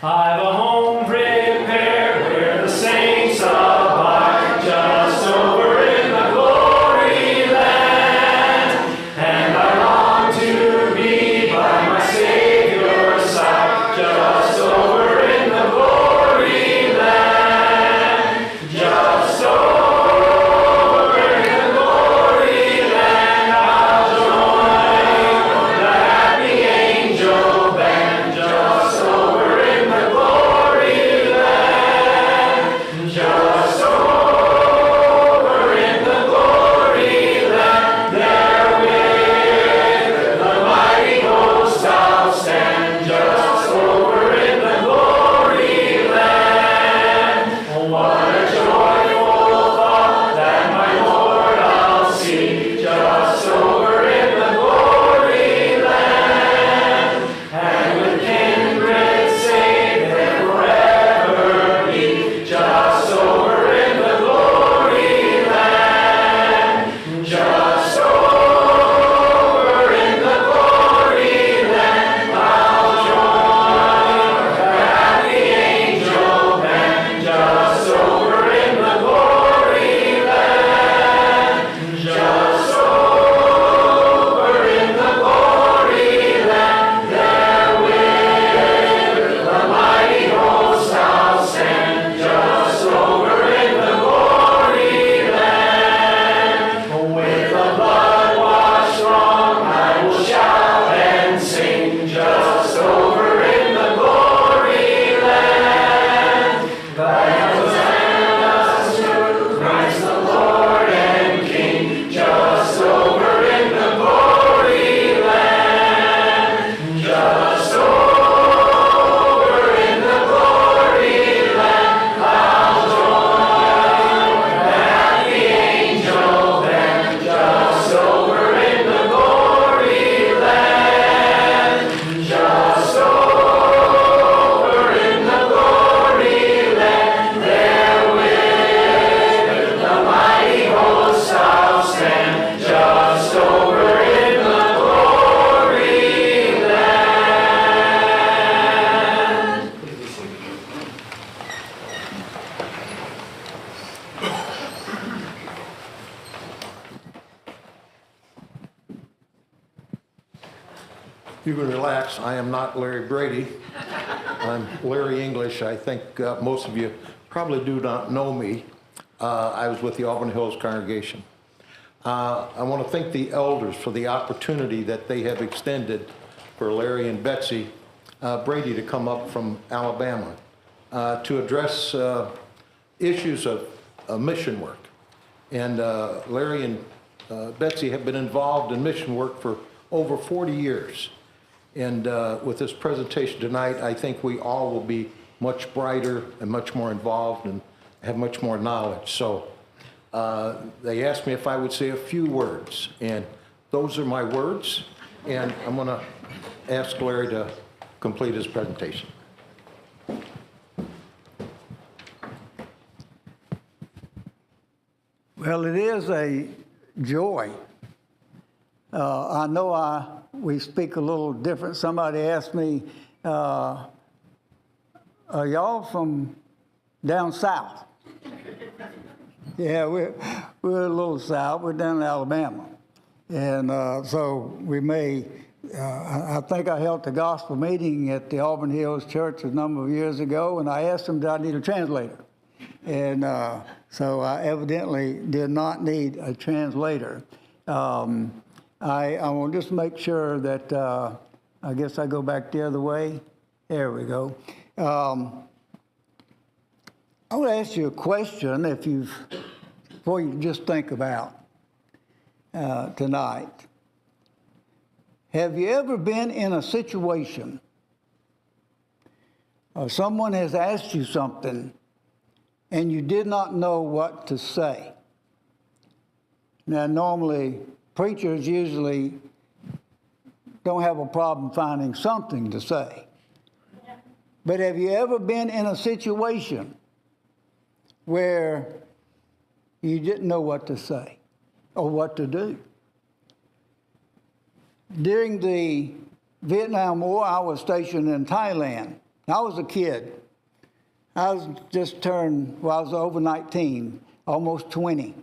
I've a home prepared where the saints abide, just over in the glory land. And I long to be by my Savior's side, just over in the glory land. Just over in the glory land, I'll join the happy angel band, just over in the glory land. Just over in the glory land, there with the mighty host I'll stand, just over in the glory land. Oh, what a joyful thought that my Lord I'll see, just over in the glory land. And with kindred saved there forever be, just over in the glory land. Just over in the glory land, I'll join the happy angel band, just over in the glory land. Just over in the glory land, there with the mighty host I'll stand, just over in the glory land. With the blood washed wrong, I will shout and sing, just over in the glory land. Thy Hosannas to Christ the Lord and King, just over in the glory land. Just over in the glory land, I'll join the happy angel band, just over in the glory land. Just over in the glory land, there with the mighty host I'll stand, just over in the glory land. You can relax. I am not Larry Brady. I'm Larry English. I think most of you probably do not know me. I was with the Auburn Hills congregation. I want to thank the elders for the opportunity that they have extended for Larry and Betsy Brady to come up from Alabama to address issues of mission work. And Larry and Betsy have been involved in mission work for over 40 years. And with this presentation tonight, I think we all will be much brighter and much more involved and have much more knowledge. So they asked me if I would say a few words, and those are my words. And I'm going to ask Larry to complete his presentation. Well, it is a joy. I know we speak a little different. Somebody asked me, are y'all from down south? Yeah, we're a little south. We're down in Alabama. And so we may, I think I held the gospel meeting at the Auburn Hills Church a number of years ago, and I asked them, did I need a translator? And so I evidently did not need a translator. I will just make sure that, I guess I go back the other way. There we go. I want to ask you a question before you just think about tonight. Have you ever been in a situation or someone has asked you something and you did not know what to say? Now, normally, preachers usually don't have a problem finding something to say. But have you ever been in a situation where you didn't know what to say or what to do? During the Vietnam War, I was stationed in Thailand. I was a kid. I was just turned, well, I was over 19, almost 20.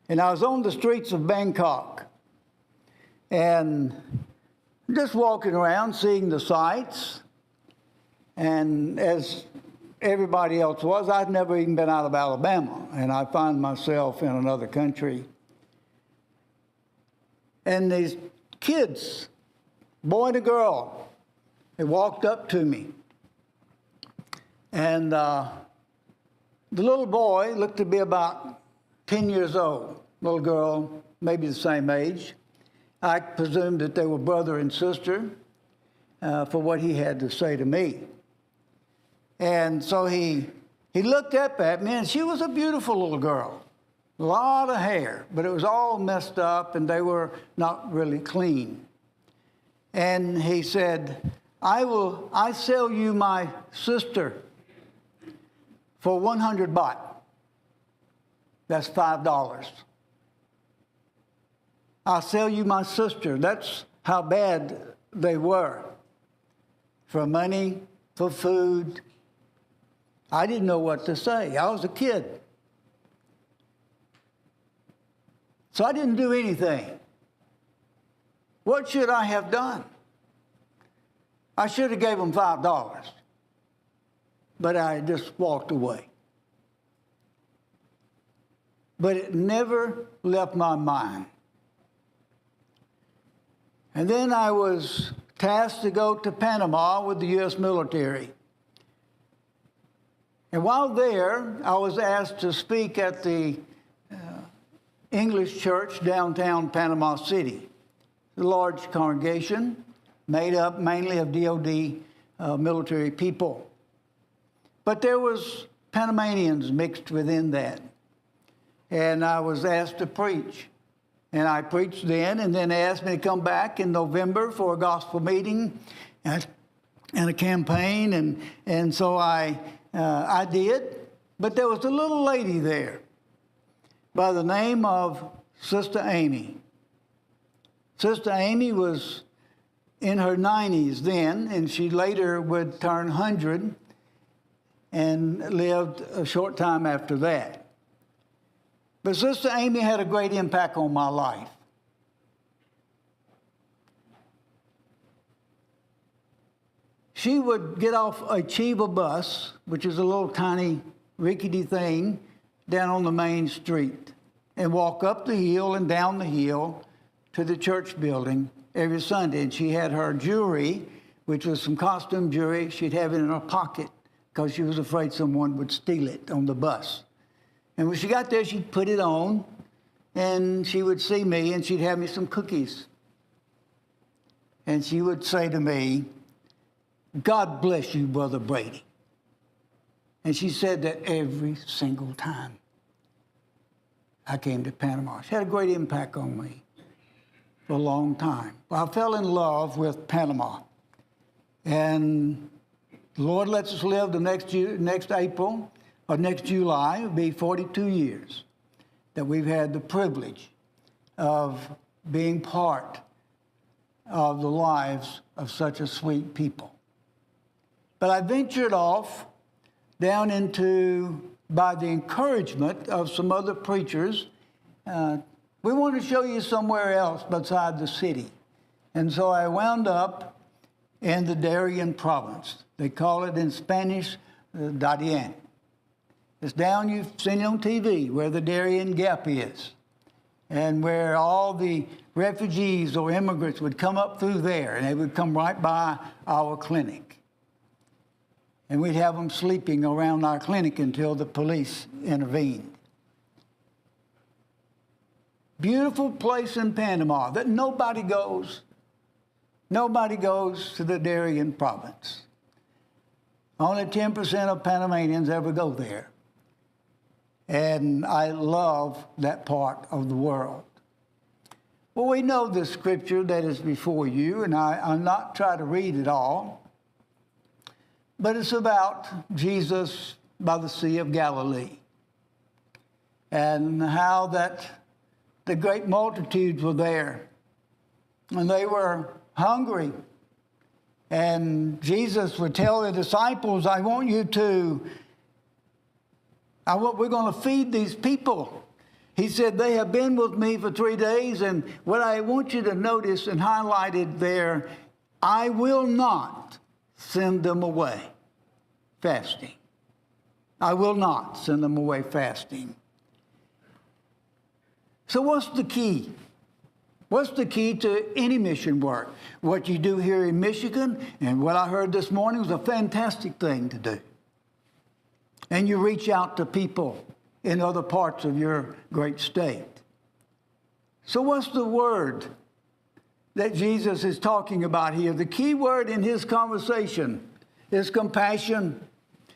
And I was on the streets of Bangkok and just walking around, seeing the sights. And as everybody else was, I'd never even been out of Alabama, and I find myself in another country. And these kids, boy and a girl, they walked up to me. And the little boy looked to be about 10 years old. Little girl, maybe the same age. I presumed that they were brother and sister for what he had to say to me. And so he looked up at me, and she was a beautiful little girl. A lot of hair, but it was all messed up, and they were not really clean. And he said, I sell you my sister for 100 baht. That's $5. I'll sell you my sister. That's how bad they were. For money, for food. I didn't know what to say. I was a kid. So I didn't do anything. What should I have done? I should have gave them $5. But I just walked away. But it never left my mind. And then I was tasked to go to Panama with the U.S. military. And while there, I was asked to speak at the English church downtown Panama City. A large congregation made up mainly of DOD military people. But there was Panamanians mixed within that. And I was asked to preach. And I preached then, and then they asked me to come back in November for a gospel meeting and a campaign. And so I did. But there was a little lady there by the name of Sister Amy. Sister Amy was in her 90s then, and she later would turn 100 and lived a short time after that. But Sister Amy had a great impact on my life. She would get off a Chiva bus, which is a little tiny rickety thing, down on the main street, and walk up the hill and down the hill to the church building every Sunday. And she had her jewelry, which was some costume jewelry. She'd have it in her pocket because she was afraid someone would steal it on the bus. And when she got there, she'd put it on, and she would see me, and she'd have me some cookies. And she would say to me, "God bless you, Brother Brady." And she said that every single time I came to Panama. She had a great impact on me for a long time. Well, I fell in love with Panama. And the Lord lets us live the next April, or next July, it'll be 42 years that we've had the privilege of being part of the lives of such a sweet people. But I ventured off down into, by the encouragement of some other preachers, we want to show you somewhere else beside the city. And so I wound up in the Darien province. They call it in Spanish, Darien. It's down, you've seen it on TV, where the Darien Gap is, and where all the refugees or immigrants would come up through there, and they would come right by our clinic. And we'd have them sleeping around our clinic until the police intervened. Beautiful place in Panama that nobody goes. Nobody goes to the Darien province. Only 10% of Panamanians ever go there. And I love that part of the world. Well, we know the scripture that is before you, and I'll not try to read it all, but it's about Jesus by the Sea of Galilee and how that the great multitudes were there, and they were hungry, And Jesus would tell the disciples, we're going to feed these people. He said, they have been with me for 3 days, and what I want you to notice and highlighted there, I will not send them away fasting. I will not send them away fasting. So what's the key? What's the key to any mission work? What you do here in Michigan and what I heard this morning was a fantastic thing to do. And you reach out to people in other parts of your great state. So what's the word that Jesus is talking about here? The key word in his conversation is compassion.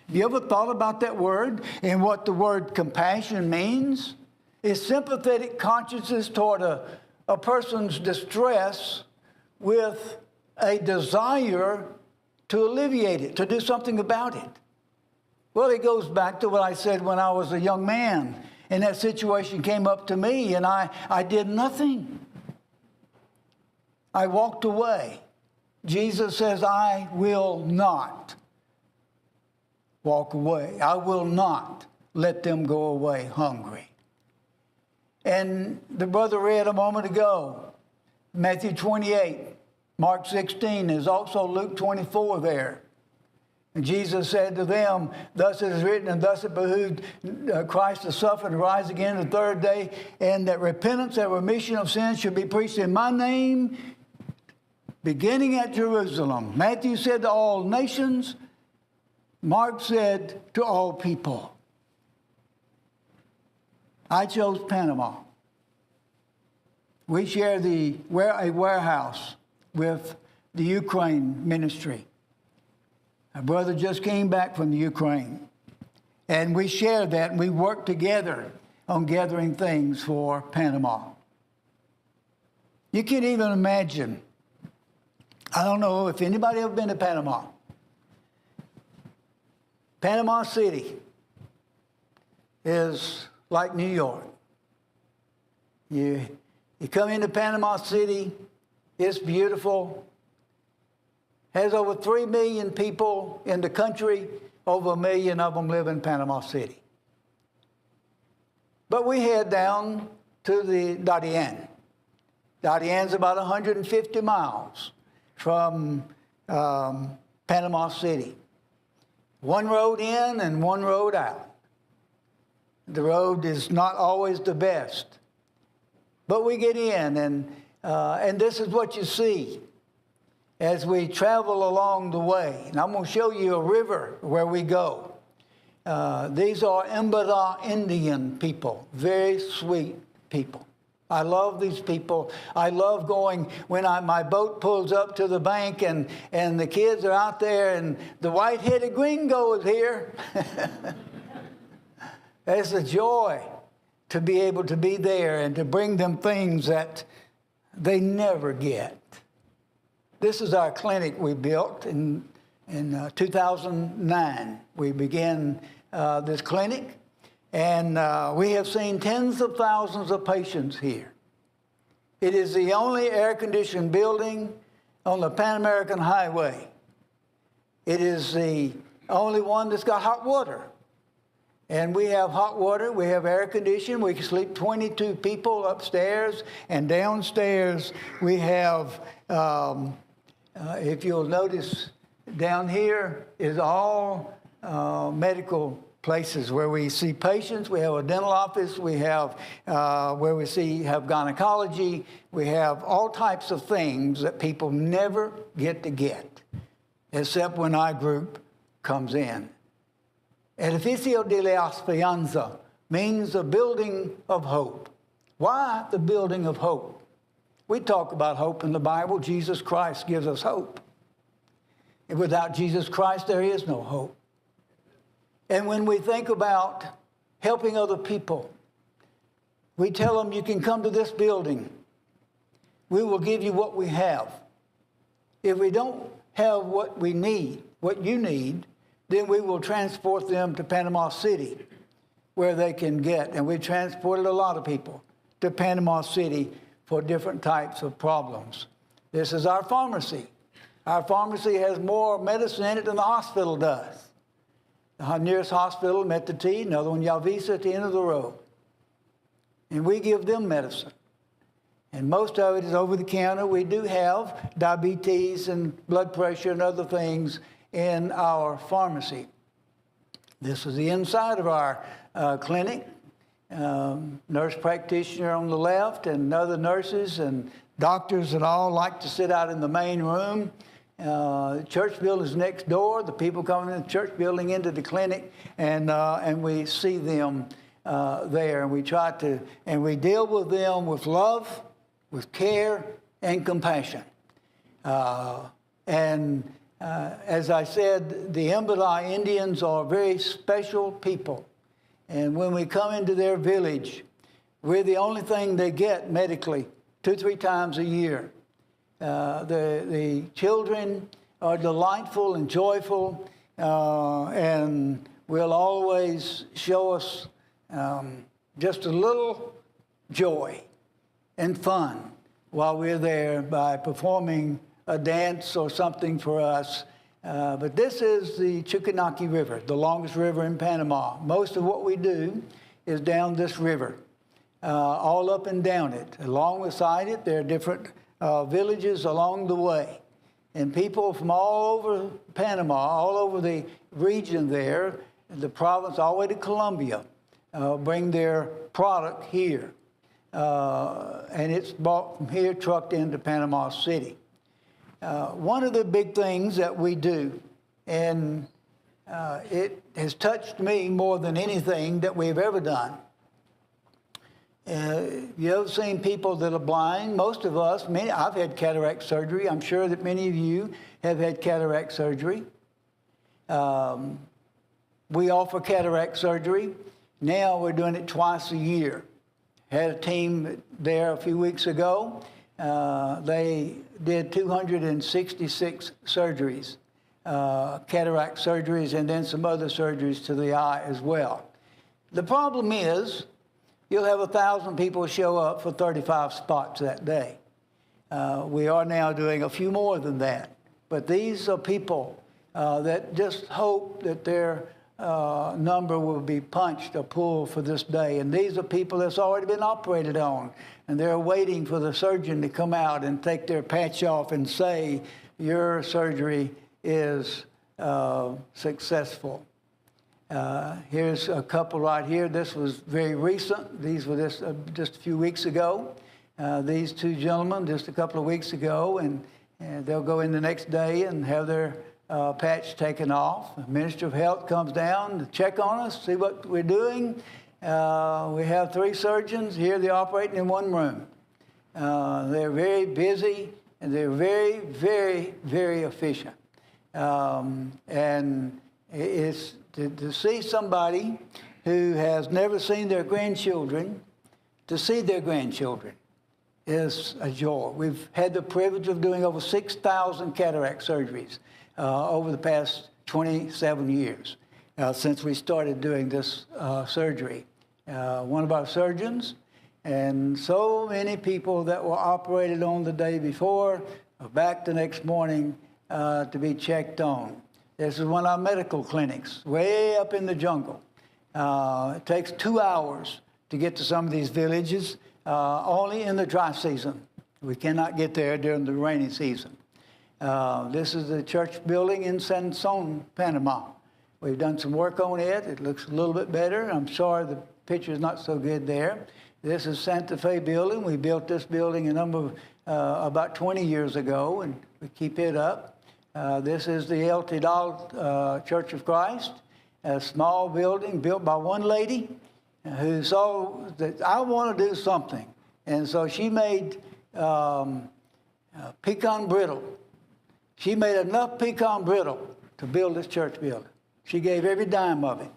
Have you ever thought about that word and what the word compassion means? It's sympathetic consciousness toward a person's distress with a desire to alleviate it, to do something about it. Well, it goes back to what I said when I was a young man and that situation came up to me and I did nothing. I walked away. Jesus says, I will not walk away. I will not let them go away hungry. And the brother read a moment ago, Matthew 28, Mark 16, is also Luke 24 there. And Jesus said to them, thus it is written, and thus it behooved Christ to suffer and rise again the third day, and that repentance and remission of sins should be preached in my name, beginning at Jerusalem. Matthew said to all nations. Mark said to all people. I chose Panama. We share a warehouse with the Ukraine ministry. My brother just came back from the Ukraine. And we share that, and we work together on gathering things for Panama. You can't even imagine. I don't know if anybody ever been to Panama. Panama City is like New York. You come into Panama City, it's beautiful. Has over 3 million people in the country. Over 1 million of them live in Panama City. But we head down to the Darien. Darien's about 150 miles from Panama City. One road in and one road out. The road is not always the best. But we get in, and this is what you see as we travel along the way. And I'm going to show you a river where we go. These are Imbada Indian people, very sweet people. I love these people. I love going when my boat pulls up to the bank and the kids are out there and the white-headed gringo is here. It's a joy to be able to be there and to bring them things that they never get. This is our clinic we built in 2009. We began this clinic, and we have seen tens of thousands of patients here. It is the only air-conditioned building on the Pan American Highway. It is the only one that's got hot water. And we have hot water, we have air conditioning, we can sleep 22 people upstairs, and downstairs we have, if you'll notice, down here is all medical places where we see patients. We have a dental office, we have where we have gynecology, we have all types of things that people never get to get, except when our group comes in. Edificio de la Esperanza means the building of hope. Why the building of hope? We talk about hope in the Bible. Jesus Christ gives us hope. And without Jesus Christ, there is no hope. And when we think about helping other people, we tell them, you can come to this building. We will give you what we have. If we don't have what we need, what you need, then we will transport them to Panama City where they can get. And we transported a lot of people to Panama City for different types of problems. This is our pharmacy. Our pharmacy has more medicine in it than the hospital does. The nearest hospital, Metati, another one, Yalvisa, at the end of the road. And we give them medicine. And most of it is over the counter. We do have diabetes and blood pressure and other things in our pharmacy. This is the inside of our clinic. Nurse practitioner on the left, and other nurses and doctors and all like to sit out in the main room. The church building is next door. The people coming in the church building into the clinic, and we see them there, and we try to, and we deal with them with love, with care, and compassion. As I said, the Embadai Indians are very special people. And when we come into their village, we're the only thing they get medically 2-3 times a year. The children are delightful and joyful, and will always show us just a little joy and fun while we're there by performing a dance or something for us. But this is the Chuquenaki River, the longest river in Panama. Most of what we do is down this river, all up and down it. Alongside it, there are different villages along the way. And people from all over Panama, all over the region there, the province, all the way to Colombia, bring their product here. And it's bought from here, trucked into Panama City. One of the big things that we do, and it has touched me more than anything that we've ever done. You ever seen people that are blind? Most of us, I've had cataract surgery. I'm sure that many of you have had cataract surgery. We offer cataract surgery. Now we're doing it twice a year. Had a team there a few weeks ago. They did 266 surgeries, cataract surgeries, and then some other surgeries to the eye as well. The problem is you'll have 1,000 people show up for 35 spots that day. We are now doing a few more than that. But these are people that just hope that their number will be punched or pulled for this day. And these are people that's already been operated on. And they're waiting for the surgeon to come out and take their patch off and say, your surgery is successful. Here's a couple right here. This was very recent. These were just a few weeks ago. These two gentlemen just a couple of weeks ago, and they'll go in the next day and have their patch taken off. The Minister of Health comes down to check on us, see what we're doing. We have 3 surgeons here. They're operating in one room. They're very busy, and they're very, very, very efficient. And it's to see somebody who has never seen their grandchildren, to see their grandchildren is a joy. We've had the privilege of doing over 6,000 cataract surgeries over the past 27 years since we started doing this surgery. One of our surgeons and so many people that were operated on the day before are back the next morning to be checked on. This is one of our medical clinics, way up in the jungle. It takes 2 hours to get to some of these villages, only in the dry season. We cannot get there during the rainy season. This is the church building in Sansón, Panama. We've done some work on it. It looks a little bit better. I'm sorry the picture's not so good there. This is Santa Fe building. We built this building about 20 years ago, and we keep it up. This is the El Tidal Church of Christ, a small building built by one lady who saw that I want to do something. And so she made pecan brittle. She made enough pecan brittle to build this church building. She gave every dime of it.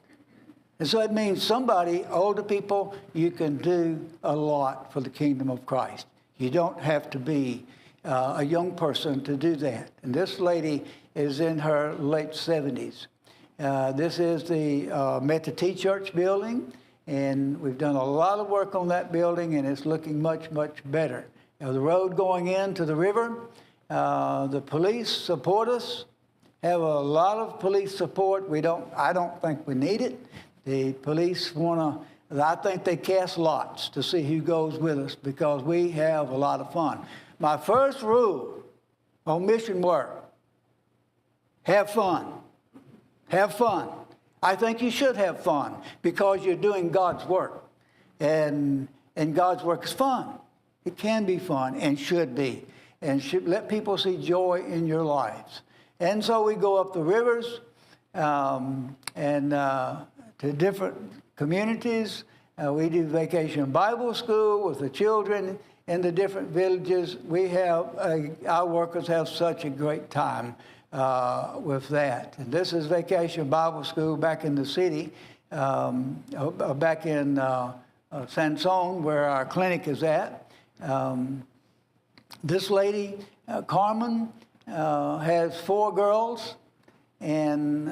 And so it means somebody, older people, you can do a lot for the kingdom of Christ. You don't have to be a young person to do that. And this lady is in her late 70s. This is the Metati Church building, and we've done a lot of work on that building, and it's looking much, much better. Now, the road going into the river The police support us. Have a lot of police support. I don't think we need it. The police I think they cast lots to see who goes with us because we have a lot of fun. My first rule on mission work, have fun. Have fun. I think you should have fun because you're doing God's work. And God's work is fun. It can be fun and should be. And should let people see joy in your lives. And so we go up the rivers to different communities. We do vacation Bible school with the children in the different villages. Our workers have such a great time with that. And this is vacation Bible school back in the city, back in Sansone, where our clinic is at. This lady, Carmen, has 4 girls, and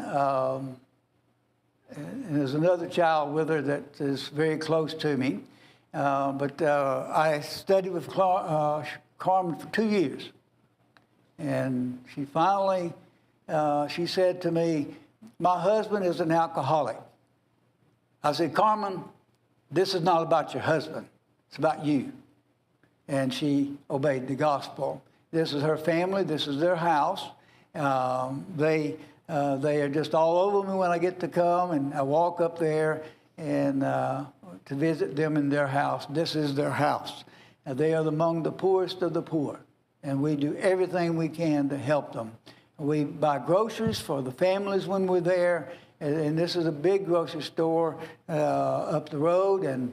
there's another child with her that is very close to me. But I studied with Carmen for 2 years. And she finally, she said to me, my husband is an alcoholic. I said, Carmen, this is not about your husband. It's about you. And she obeyed the gospel. This is her family. This is their house. They are just all over me when I get to come, and I walk up there and to visit them in their house. This is their house. They are among the poorest of the poor, and we do everything we can to help them. We buy groceries for the families when we're there, and this is a big grocery store up the road, and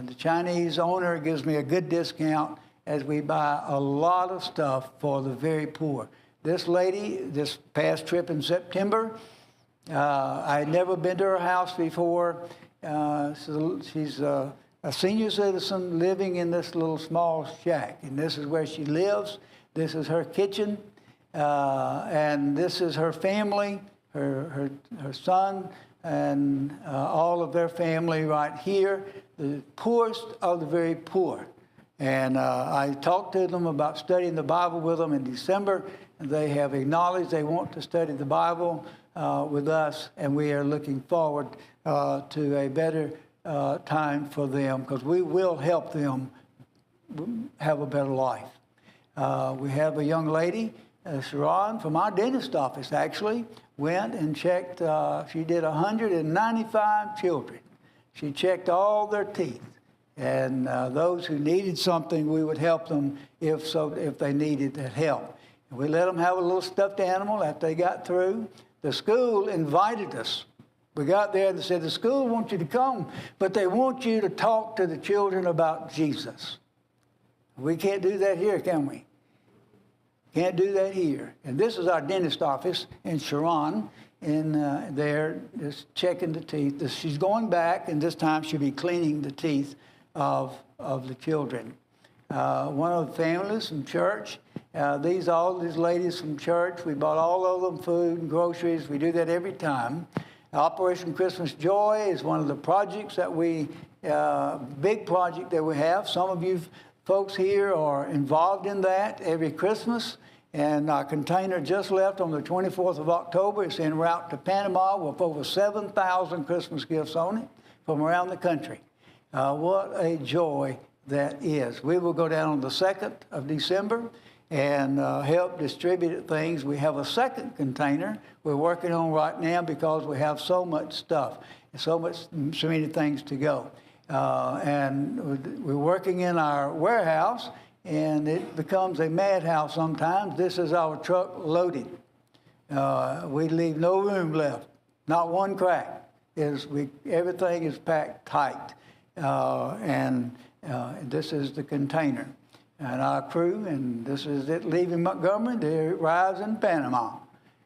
the Chinese owner gives me a good discount as we buy a lot of stuff for the very poor. This lady, this past trip in September, I had never been to her house before. So she's a senior citizen living in this little small shack, and this is where she lives. This is her kitchen, and this is her family, her son, and all of their family right here, the poorest of the very poor. And I talked to them about studying the Bible with them in December. They have acknowledged they want to study the Bible with us, and we are looking forward to a better time for them, because we will help them have a better life. We have a young lady, Sharon, from our dentist office, actually, went and checked. She did 195 children. She checked all their teeth. And those who needed something, we would help them if they needed that help. And we let them have a little stuffed animal after they got through. The school invited us. We got there and they said, the school wants you to come, but they want you to talk to the children about Jesus. We can't do that here, can we? Can't do that here. And this is our dentist office in Sharon, and there, just checking the teeth. She's going back, and this time she'll be cleaning the teeth of the children. One of the families from church, all these ladies from church, we bought all of them food and groceries. We do that every time. Operation Christmas Joy is one of the projects that big project that we have. Some of you folks here are involved in that every Christmas. And our container just left on the 24th of October. It's en route to Panama with over 7,000 Christmas gifts on it from around the country. What a joy that is. We will go down on the 2nd of December and help distribute things. We have a second container we're working on right now because we have so much stuff, so many things to go. And we're working in our warehouse, and it becomes a madhouse sometimes. This is our truck loaded. We leave no room left, not one crack. Everything is packed tight. And this is the container. And our crew, and this is it leaving Montgomery, they arrives in Panama.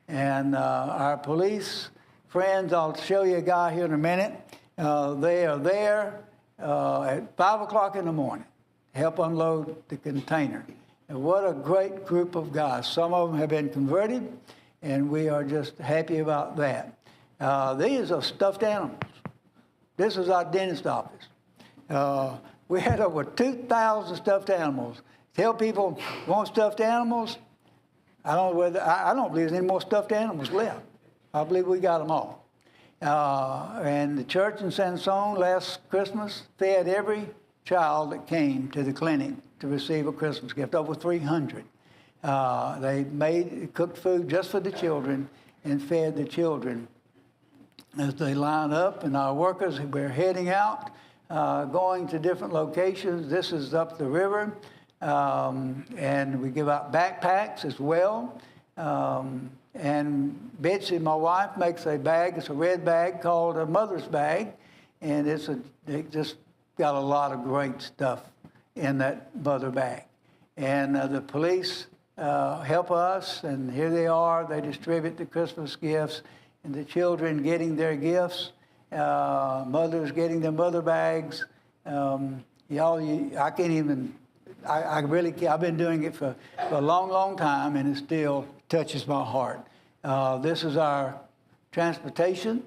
And our police friends, I'll show you a guy here in a minute. They are there at 5 o'clock in the morning to help unload the container. And what a great group of guys. Some of them have been converted, and we are just happy about that. These are stuffed animals. This is our dentist office. We had over 2,000 stuffed animals. Tell people, want stuffed animals? I don't know whether I don't believe there's any more stuffed animals left. I believe we got them all. And the church in Sansone last Christmas fed every child that came to the clinic to receive a Christmas gift, over 300. They cooked food just for the children and fed the children as they line up. And our workers, we're heading out, going to different locations. This is up the river. And we give out backpacks as well. And Betsy, my wife, makes a bag. It's a red bag called a mother's bag. And they just got a lot of great stuff in that mother bag. And the police help us, and here they are. They distribute the Christmas gifts, and the children getting their gifts, mothers getting their mother bags. I can't even, I really can't. I've been doing it for a long, long time, and it still touches my heart. This is our transportation.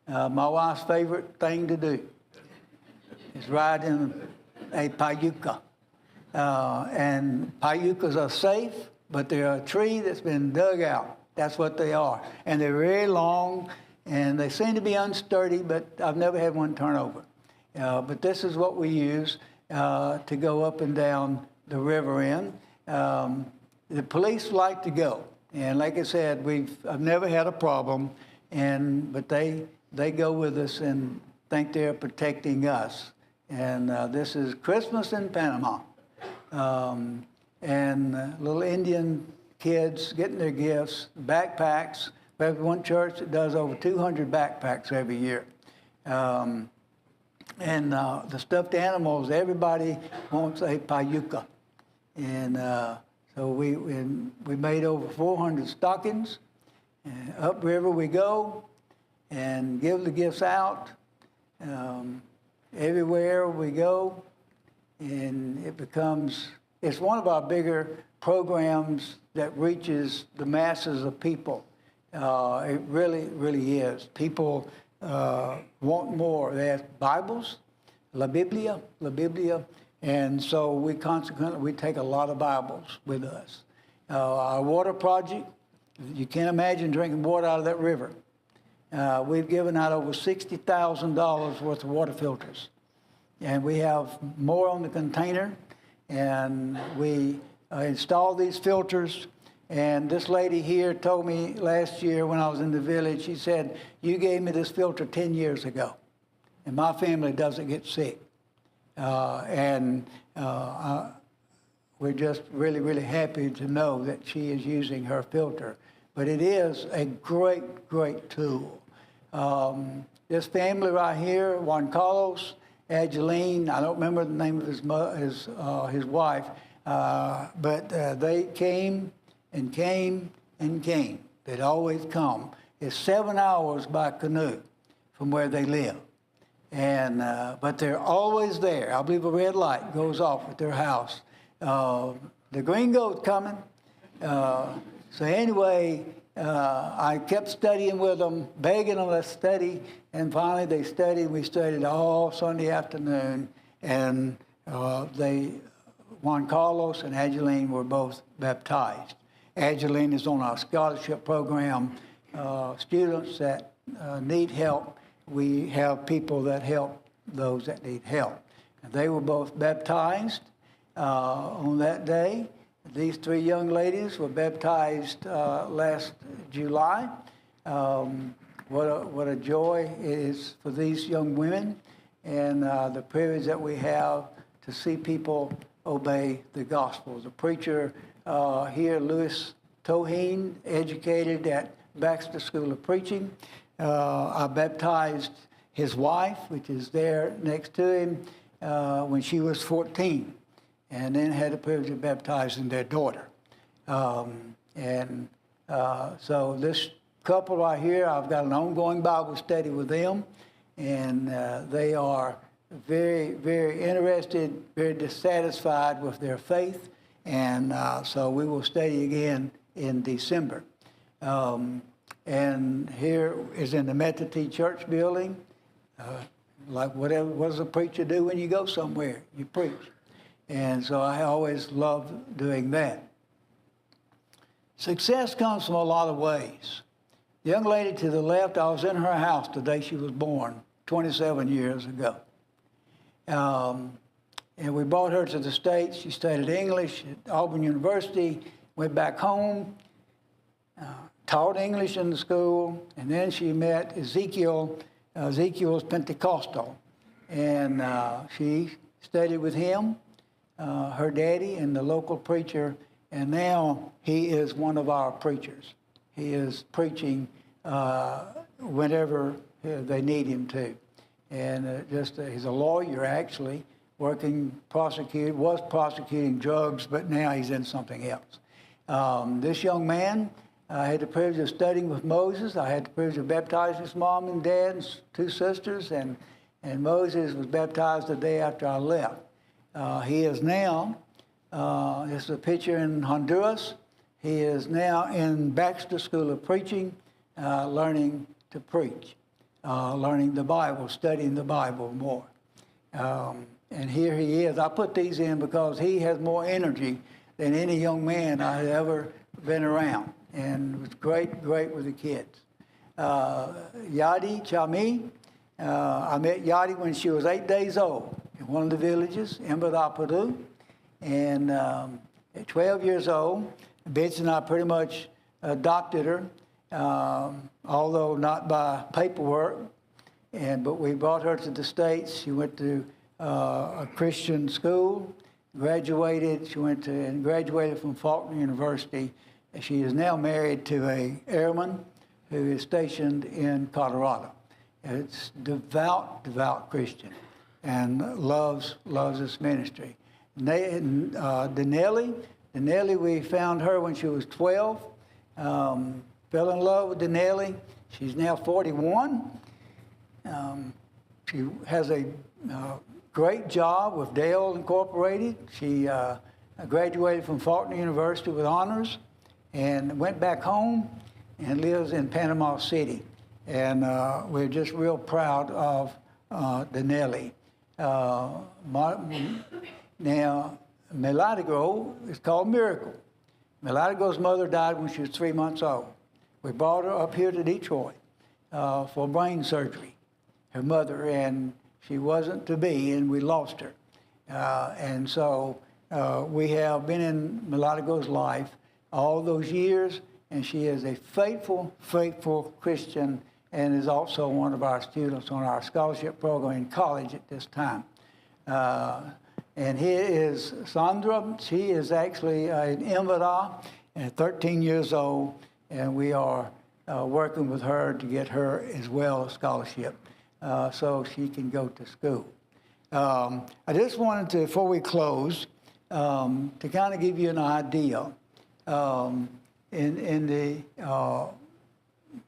My wife's favorite thing to do is ride in a payuka. And payukas are safe, but they're a tree that's been dug out. That's what they are. And they're very long, and they seem to be unsturdy, but I've never had one turn over. But this is what we use to go up and down the river in. The police like to go. And like I said, I've never had a problem, but they go with us and think they're protecting us. And this is Christmas in Panama. And little Indian kids getting their gifts, backpacks. We have one church that does over 200 backpacks every year. And the stuffed animals, everybody wants a payuka. And so we made over 400 stockings. And upriver we go and give the gifts out. Everywhere we go, and it's one of our bigger programs that reaches the masses of people. It really, really is. People want more. They have Bibles, La Biblia, and so we take a lot of Bibles with us. Our water project, you can't imagine drinking water out of that river. We've given out over $60,000 worth of water filters. And we have more on the container. And we install these filters. And this lady here told me last year when I was in the village, she said, "You gave me this filter 10 years ago. And my family doesn't get sick." We're just really, really happy to know that she is using her filter. But it is a great, great tool. This family right here, Juan Carlos, Angeline, I don't remember the name of his wife, but they came and came and came. They'd always come. It's 7 hours by canoe from where they live. And but they're always there. I believe a red light goes off at their house. The gringo's coming. So anyway, I kept studying with them, begging them to study, and finally they studied. We studied all Sunday afternoon, and Juan Carlos and Angeline were both baptized. Angeline is on our scholarship program. Students that need help, we have people that help those that need help. And they were both baptized on that day. These three young ladies were baptized last July. What a joy it is for these young women, and the privilege that we have to see people obey the gospel. The preacher here, Louis Toheen, educated at Baxter School of Preaching. I baptized his wife, which is there next to him, when she was 14. And then had the privilege of baptizing their daughter. So this couple right here, I've got an ongoing Bible study with them, and they are very, very interested, very dissatisfied with their faith, and so we will study again in December. And here is in the Methodist Church building, like what does a preacher do when you go somewhere? You preach. And so I always love doing that. Success comes from a lot of ways. The young lady to the left, I was in her house the day she was born, 27 years ago. And we brought her to the States. She studied English at Auburn University, went back home, taught English in the school, and then she met Ezekiel. Ezekiel's Pentecostal, and she studied with him, her daddy, and the local preacher, and now he is one of our preachers. He is preaching whenever they need him to. And he's a lawyer, actually, was prosecuting drugs, but now he's in something else. This young man, I had the privilege of studying with Moses. I had the privilege of baptizing his mom and dad and 2 sisters, and Moses was baptized the day after I left. He is now, this is a picture in Honduras. He is now in Baxter School of Preaching, learning to preach, learning the Bible, studying the Bible more. And here he is. I put these in because he has more energy than any young man I had ever been around. And it was great with the kids. Yadi Chami, I met Yadi when she was 8 days old in one of the villages, Peru. And at 12 years old, Betsy and I pretty much adopted her, although not by paperwork. But we brought her to the States. She went to a Christian school, graduated. She went to and graduated from Faulkner University. She is now married to an airman who is stationed in Colorado. It's devout Christian, and loves this ministry. Denelli, we found her when she was 12. Fell in love with Denelli. She's now 41. She has a great job with Dell Incorporated. She graduated from Faulkner University with honors, and went back home and lives in Panama City. And we're just real proud of Denelli. Now, Milagro is called Miracle. Milagro's mother died when she was 3 months old. We brought her up here to Detroit for brain surgery, her mother, and she wasn't to be, and we lost her. And so we have been in Milagro's life all those years, and she is a faithful Christian, and is also one of our students on our scholarship program in college at this time. And here is Sandra. She is actually an invalid and 13 years old, and we are working with her to get her as well a scholarship so she can go to school. I just wanted to, before we close, to kind of give you an idea.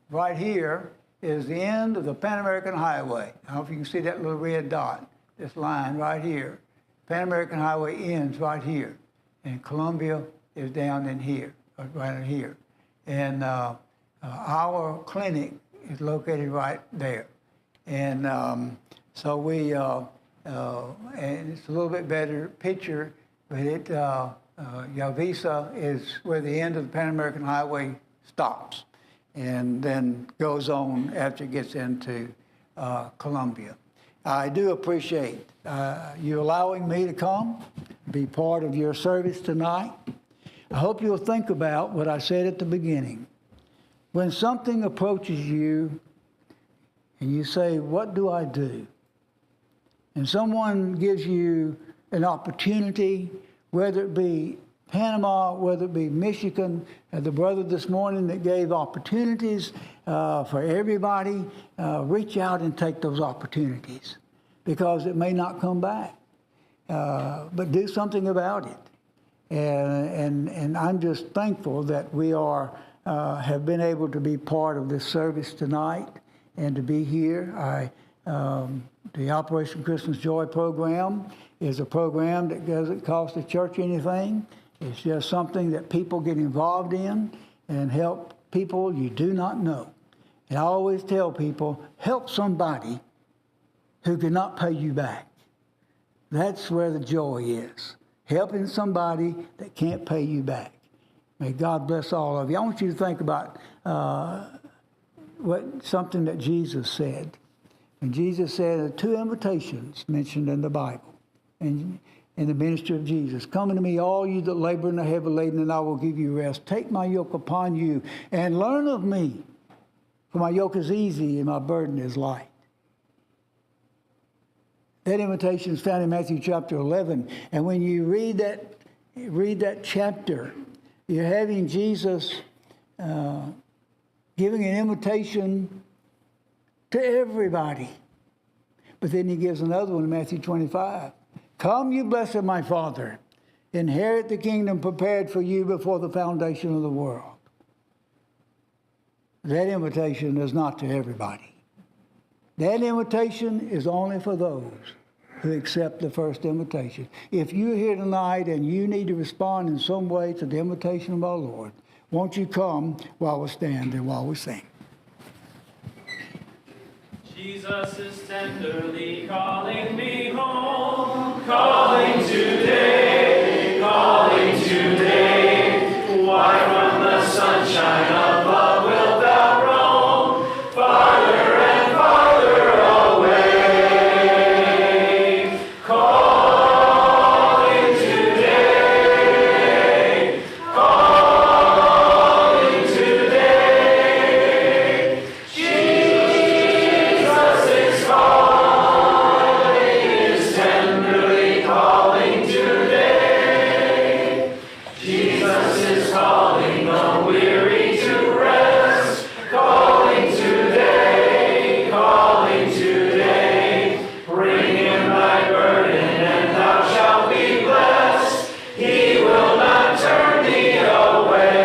Right here is the end of the Pan American Highway. I don't know if you can see that little red dot, this line right here. Pan American Highway ends right here, and Columbia is down in here, right in here. And our clinic is located right there. And so we, and it's a little bit better picture, but Yavisa is where the end of the Pan American Highway stops, and then goes on after it gets into Columbia. I do appreciate you allowing me to come, be part of your service tonight. I hope you'll think about what I said at the beginning. When something approaches you and you say, what do I do? And someone gives you an opportunity, whether it be Panama, whether it be Michigan, the brother this morning that gave opportunities for everybody, reach out and take those opportunities, because it may not come back. But do something about it. And I'm just thankful that we are have been able to be part of this service tonight and to be here. The Operation Christmas Joy program is a program that doesn't cost the church anything. It's just something that people get involved in and help people you do not know. And I always tell people, help somebody who cannot pay you back. That's where the joy is, helping somebody that can't pay you back. May God bless all of you. I want you to think about something that Jesus said. And Jesus said there are two invitations mentioned in the Bible and in the ministry of Jesus. Come unto me, all you that labor and are heavy laden, and I will give you rest. Take my yoke upon you and learn of me, for my yoke is easy and my burden is light. That invitation is found in Matthew chapter 11. And when you read that chapter, you're having Jesus giving an invitation to everybody. But then he gives another one in Matthew 25. Come, you blessed of my Father, inherit the kingdom prepared for you before the foundation of the world. That invitation is not to everybody. That invitation is only for those who accept the first invitation. If you're here tonight and you need to respond in some way to the invitation of our Lord, won't you come while we stand and while we sing? Jesus is tenderly calling me home, calling today, calling today. Why from the sunshine above wilt thou roam, farther and farther away? Calling today, calling today. Jesus is calling, is tenderly calling today. Jesus is calling the weary to rest, calling today, calling today. Bring him thy burden and thou shalt be blessed. He will not turn thee away.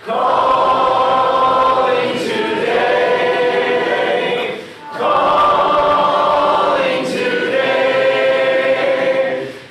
Calling today, calling today.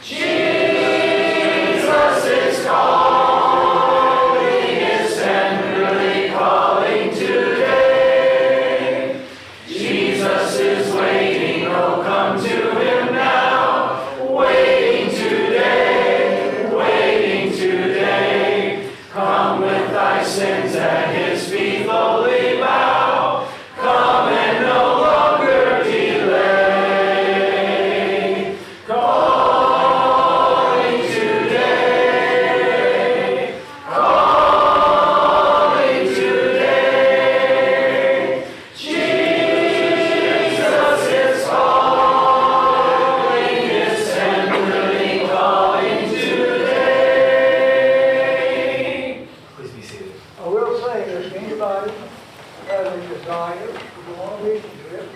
Jesus is calling, is tenderly calling today. Jesus is waiting, oh come to him now. Waiting today, waiting today. Come with thy sins at his feet lowly bow. Come and no longer delay. Calling today, calling today. Jesus is calling, is tenderly calling today. Please be seated. I will say, if anybody has a desire to go on a mission trip,